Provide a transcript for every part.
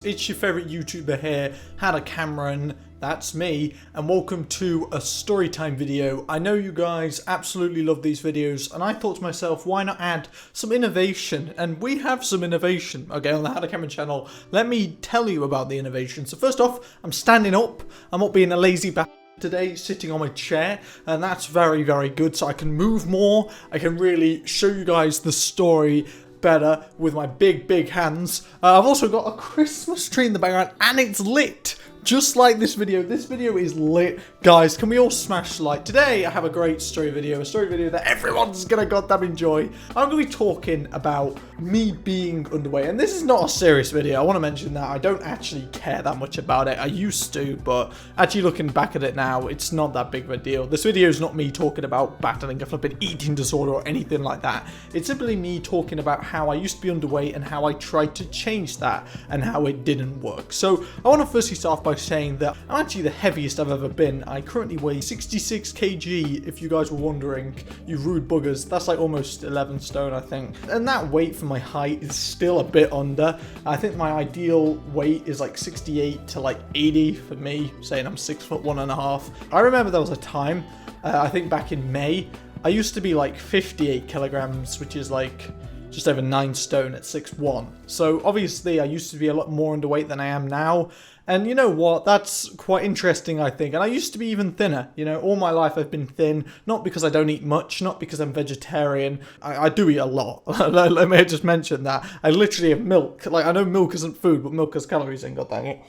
it's your favourite YouTuber here, HowToCameron, that's me, and welcome to a storytime video. I know you guys absolutely love these videos, and I thought to myself, why not add some innovation? And we have some innovation, okay, on the HowToCameron channel. Let me tell you about the innovation. So first off, I'm standing up, I'm not being a lazy bastard today, sitting on my chair, and that's very, very good, so I can move more, I can really show you guys the story better with my big hands. I've also got a Christmas tree in the background and it's lit just like this video. This video is lit. Guys, can we all smash like? Today I have a great story video, that everyone's gonna goddamn enjoy. I'm gonna be talking about me being underweight, and this is not a serious video. I want to mention that I don't actually care that much about it. I used to, but actually looking back at it now, it's not that big of a deal. This video is not me talking about battling a flipping eating disorder or anything like that. It's simply me talking about how I used to be underweight and how I tried to change that and how it didn't work. So I want to firstly start off by saying that I'm actually the heaviest I've ever been. I currently weigh 66 kg, if you guys were wondering, you rude buggers. That's like almost 11 stone, I think. And that weight for my height is still a bit under. I think my ideal weight is like 68 to like 80 for me, saying I'm 6'1.5". I remember there was a time, I think back in May, I used to be like 58 kilograms, which is like just over 9 stone at 6'1". So obviously I used to be a lot more underweight than I am now. And you know what, that's quite interesting, I think. And I used to be even thinner, you know, all my life I've been thin, not because I don't eat much, not because I'm vegetarian. I do eat a lot. Let me just mention that. I literally have milk. Like, I know milk isn't food, but milk has calories in, god dang it.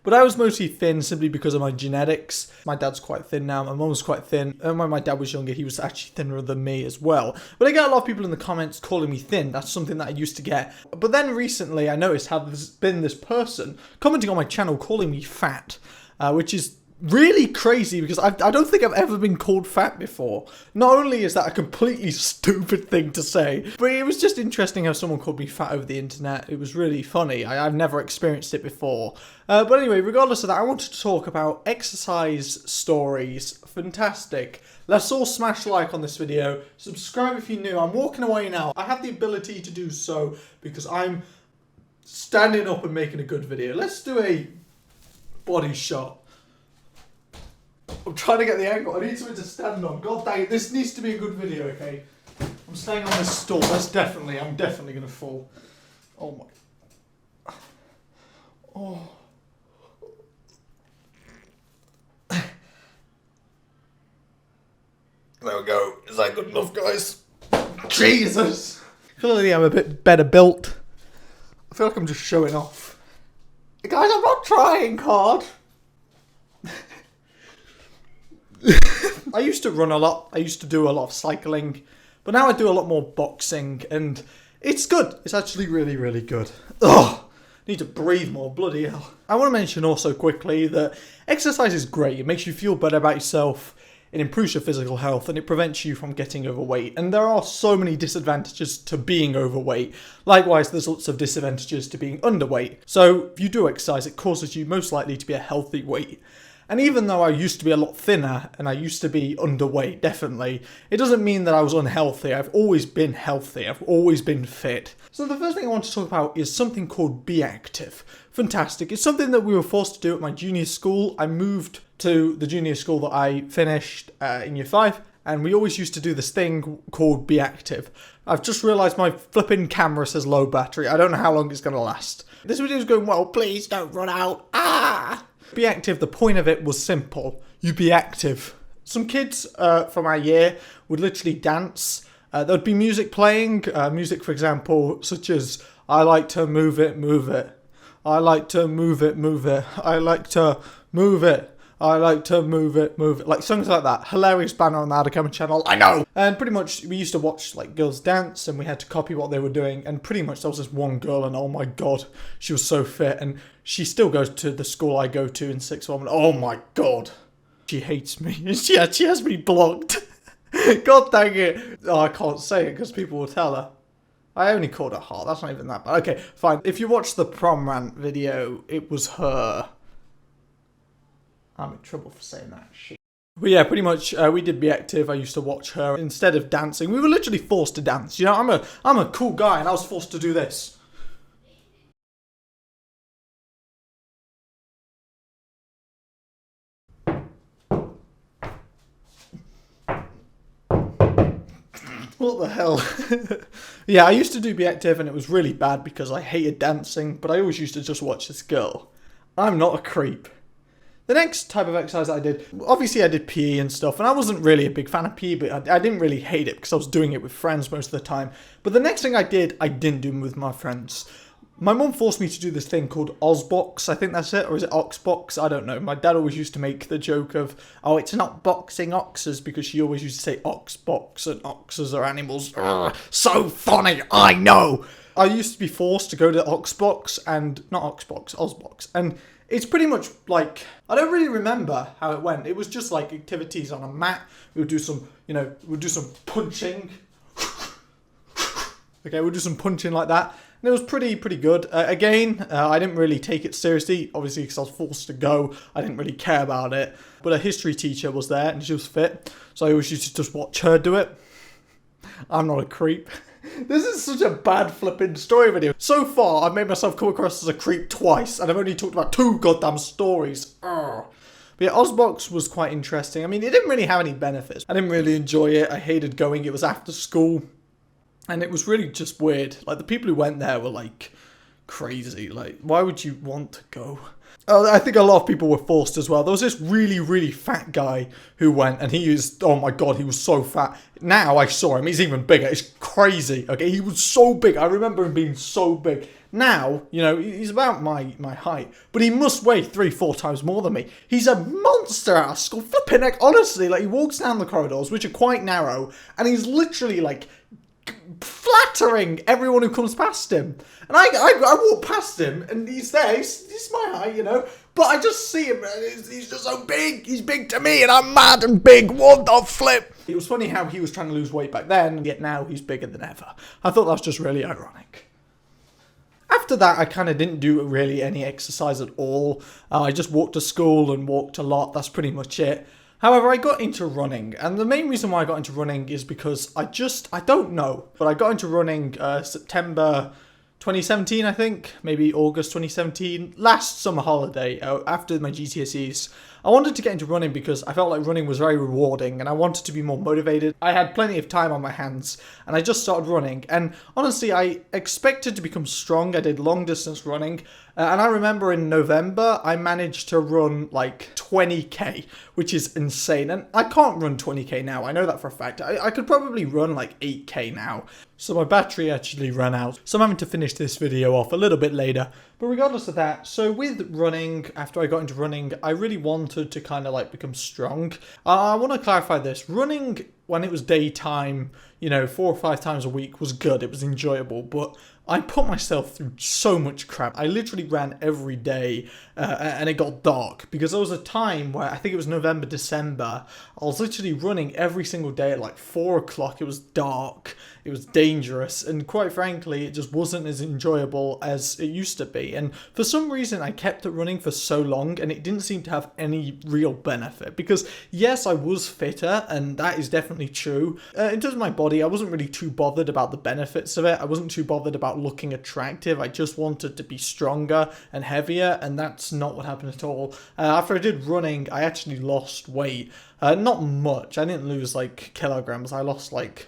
But I was mostly thin simply because of my genetics. My dad's quite thin now, my mum was quite thin, and when my dad was younger, he was actually thinner than me as well. But I get a lot of people in the comments calling me thin. That's something that I used to get. But then recently, I noticed how there's been this person commenting on my channel calling me fat, which is really crazy because I don't think I've ever been called fat before. Not only is that a completely stupid thing to say, but it was just interesting how someone called me fat over the internet. It was really funny. I've never experienced it before. But anyway, regardless of that, I wanted to talk about exercise stories. Fantastic. Let's all smash like on this video. Subscribe if you're new. I'm walking away now. I have the ability to do so because I'm standing up and making a good video. Let's do a body shot. I'm trying to get the angle. I need something to stand on. God dang it, this needs to be a good video, okay? I'm staying on this stool. I'm definitely going to fall. Oh my. Oh. There we go. Is that good enough, guys? Jesus. Clearly I'm a bit better built. I feel like I'm just showing off. Guys, I'm not trying hard. I used to run a lot. I used to do a lot of cycling, but now I do a lot more boxing, and it's good. It's actually really good. Ugh, need to breathe more, bloody hell. I want to mention also quickly that exercise is great. It makes you feel better about yourself, it improves your physical health, and it prevents you from getting overweight. And there are so many disadvantages to being overweight. Likewise, there's lots of disadvantages to being underweight. So if you do exercise, it causes you most likely to be a healthy weight. And even though I used to be a lot thinner and I used to be underweight, definitely, it doesn't mean that I was unhealthy. I've always been healthy. I've always been fit. So the first thing I want to talk about is something called Be Active. Fantastic. It's something that we were forced to do at my junior school. I moved to the junior school that I finished in year 5, and we always used to do this thing called Be Active. I've just realised my flipping camera says low battery. I don't know how long it's going to last. This video is going well. Please don't run out. Ah! Be Active, the point of it was simple. You be active. Some kids from our year would literally dance. There'd be music playing. Music, for example, such as I like to move it, move it. I like to move it, move it. I like to move it. I like to move it, move it. Like songs like that. Hilarious banner on the HowToCameron channel. I know. And pretty much we used to watch like girls dance and we had to copy what they were doing. And pretty much there was this one girl and oh my god, she was so fit. And she still goes to the school I go to in 6th form. Oh my god. She hates me. She has me blocked. God dang it. Oh, I can't say it because people will tell her. I only called her hot. That's not even that bad. Okay, fine. If you watch the prom rant video, it was her. I'm in trouble for saying that shit. But yeah, pretty much, we did Be Active. I used to watch her. Instead of dancing, we were literally forced to dance. You know, I'm a cool guy, and I was forced to do this. What the hell? Yeah, I used to do Be Active and it was really bad because I hated dancing, but I always used to just watch this girl. I'm not a creep. The next type of exercise I did, obviously I did PE and stuff, and I wasn't really a big fan of PE, but I didn't really hate it because I was doing it with friends most of the time. But the next thing I didn't do with my friends. My mum forced me to do this thing called Ozbox, I think that's it, or is it Oxbox? I don't know. My dad always used to make the joke of, oh, it's not boxing oxes, because she always used to say Oxbox, and oxes are animals. Ugh, so funny, I know! I used to be forced to go to Oxbox, and, not Oxbox, Ozbox, and it's pretty much like, I don't really remember how it went. It was just like activities on a mat. We would do some, we'd do some punching. Okay, we'll do some punching like that. And it was pretty good. Again, I didn't really take it seriously, obviously because I was forced to go. I didn't really care about it. But a history teacher was there and she was fit. So I always used to just watch her do it. I'm not a creep. This is such a bad flipping story video. So far, I've made myself come across as a creep twice. And I've only talked about 2 goddamn stories. Ugh. But yeah, Ozbox was quite interesting. I mean, it didn't really have any benefits. I didn't really enjoy it. I hated going. It was after school. And it was really just weird. Like, the people who went there were, like, crazy. Like, why would you want to go? I think a lot of people were forced as well. There was this really fat guy who went, and he was, oh my god, he was so fat. Now I saw him, he's even bigger. It's crazy, okay? He was so big. I remember him being so big. Now, he's about my height, but he must weigh 3-4 times more than me. He's a monster at a school. Flipping heck, honestly, like, he walks down the corridors, which are quite narrow, and he's literally, like, flattering everyone who comes past him. And I walk past him and he's there, he's my height, but I just see him and he's just so big. He's big to me and I'm mad and big. What the flip? It was funny how he was trying to lose weight back then, yet now he's bigger than ever. I thought that was just really ironic. After that, I kind of didn't do really any exercise at all. I just walked to school and walked a lot. That's pretty much it. However, I got into running, and the main reason why I got into running is because I don't know, but I got into running September 2017, I think, maybe August 2017, last summer holiday, after my GCSEs. I wanted to get into running because I felt like running was very rewarding and I wanted to be more motivated. I had plenty of time on my hands and I just started running, and honestly I expected to become strong. I did long distance running and I remember in November I managed to run like 20k, which is insane, and I can't run 20k now, I know that for a fact. I could probably run like 8k now. So my battery actually ran out, so I'm having to finish this video off a little bit later. But regardless of that, so with running, after I got into running, I really wanted to kind of like become strong. I want to clarify this. Running when it was daytime, 4 or 5 times a week was good. It was enjoyable, but I put myself through so much crap. I literally ran every day and it got dark because there was a time where I think it was November, December. I was literally running every single day at like 4 o'clock. It was dark. It was dangerous. And quite frankly, it just wasn't as enjoyable as it used to be. And for some reason, I kept it running for so long and it didn't seem to have any real benefit because yes, I was fitter and that is definitely true. In terms of my body, I wasn't really too bothered about the benefits of it. I wasn't too bothered about looking attractive. I just wanted to be stronger and heavier, and that's not what happened at all. After I did running, I actually lost weight. Not much. I didn't lose like kilograms. I lost like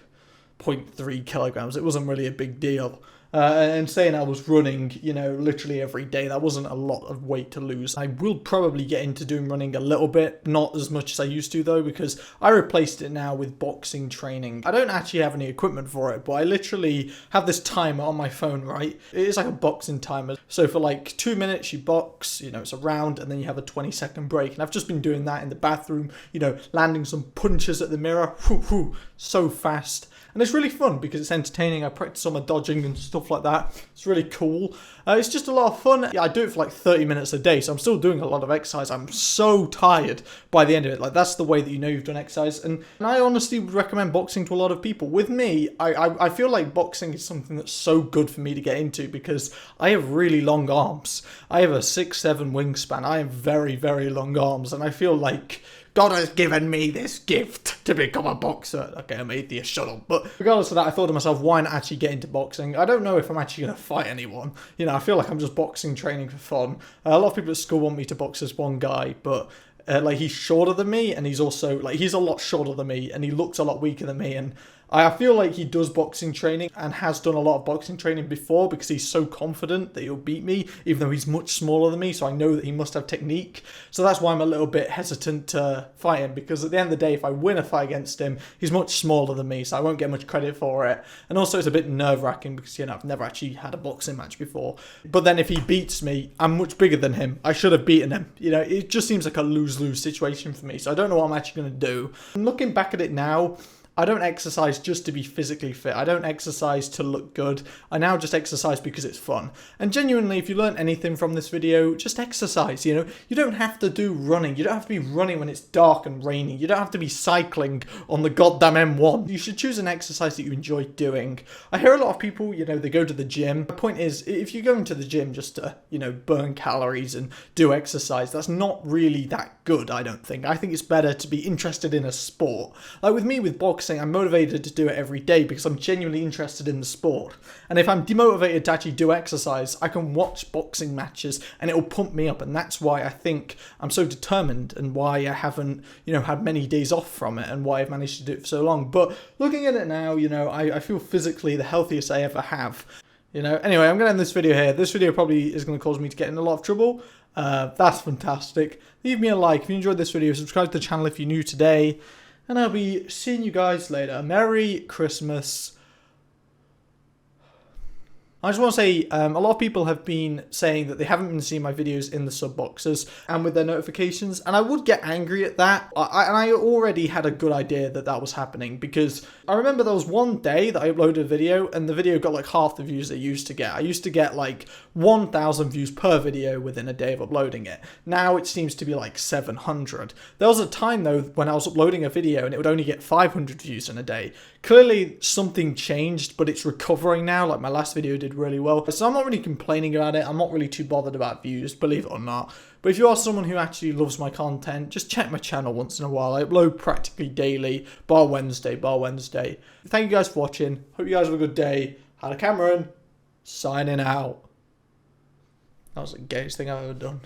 0.3 kilograms. It wasn't really a big deal. And saying I was running, literally every day, that wasn't a lot of weight to lose. I will probably get into doing running a little bit, not as much as I used to though, because I replaced it now with boxing training. I don't actually have any equipment for it, but I literally have this timer on my phone, right? It is like a boxing timer. So for like 2 minutes you box, it's a round, and then you have a 20-second break. And I've just been doing that in the bathroom, landing some punches at the mirror, so fast. And it's really fun because it's entertaining. I practice on my dodging and stuff like that. It's really cool. It's just a lot of fun. Yeah, I do it for like 30 minutes a day, so I'm still doing a lot of exercise. I'm so tired by the end of it. Like, that's the way that you've done exercise. And I honestly would recommend boxing to a lot of people. With me, I feel like boxing is something that's so good for me to get into because I have really long arms. I have a 6'7" wingspan. I have very, very long arms, and I feel like God has given me this gift to become a boxer. Okay, I'm atheist, shut up. But regardless of that, I thought to myself, why not actually get into boxing? I don't know if I'm actually going to fight anyone. I feel like I'm just boxing training for fun. A lot of people at school want me to box this one guy, but he's shorter than me, and he's also, he's a lot shorter than me, and he looks a lot weaker than me, and I feel like he does boxing training and has done a lot of boxing training before because he's so confident that he'll beat me, even though he's much smaller than me, so I know that he must have technique. So that's why I'm a little bit hesitant to fight him, because at the end of the day, if I win a fight against him, he's much smaller than me, so I won't get much credit for it. And also it's a bit nerve-wracking because, you know, I've never actually had a boxing match before. But then if he beats me, I'm much bigger than him. I should have beaten him. You know, it just seems like a lose-lose situation for me, so I don't know what I'm actually going to do. And looking back at it now, I don't exercise just to be physically fit. I don't exercise to look good. I now just exercise because it's fun. And genuinely, if you learn anything from this video, just exercise, you know. You don't have to do running. You don't have to be running when it's dark and rainy. You don't have to be cycling on the goddamn M1. You should choose an exercise that you enjoy doing. I hear a lot of people, you know, they go to the gym. The point is, if you're going to the gym just to, you know, burn calories and do exercise, that's not really that good, I don't think. I think it's better to be interested in a sport. Like with me, with boxing, I'm motivated to do it every day because I'm genuinely interested in the sport. And if I'm demotivated to actually do exercise, I can watch boxing matches and it'll pump me up. And that's why I think I'm so determined and why I haven't, you know, had many days off from it and why I've managed to do it for so long. But looking at it now, you know, I feel physically the healthiest I ever have. You know, anyway, I'm going to end this video here. This video probably is going to cause me to get in a lot of trouble. That's fantastic. Leave me a like if you enjoyed this video. Subscribe to the channel if you're new today. And I'll be seeing you guys later. Merry Christmas. I just want to say, a lot of people have been saying that they haven't been seeing my videos in the sub boxes and with their notifications, and I would get angry at that. And I already had a good idea that that was happening, because I remember there was one day that I uploaded a video and the video got like half the views it used to get. I used to get like 1,000 views per video within a day of uploading it. Now it seems to be like 700. There was a time though when I was uploading a video and it would only get 500 views in a day. Clearly something changed, but it's recovering now. Like my last video did really well. So I'm not really complaining about it. I'm not really too bothered about views, believe it or not. But if you are someone who actually loves my content, just check my channel once in a while. I upload practically daily, bar Wednesday. Thank you guys for watching. Hope you guys have a good day. HowToCameron, signing out. That was the gayest thing I've ever done.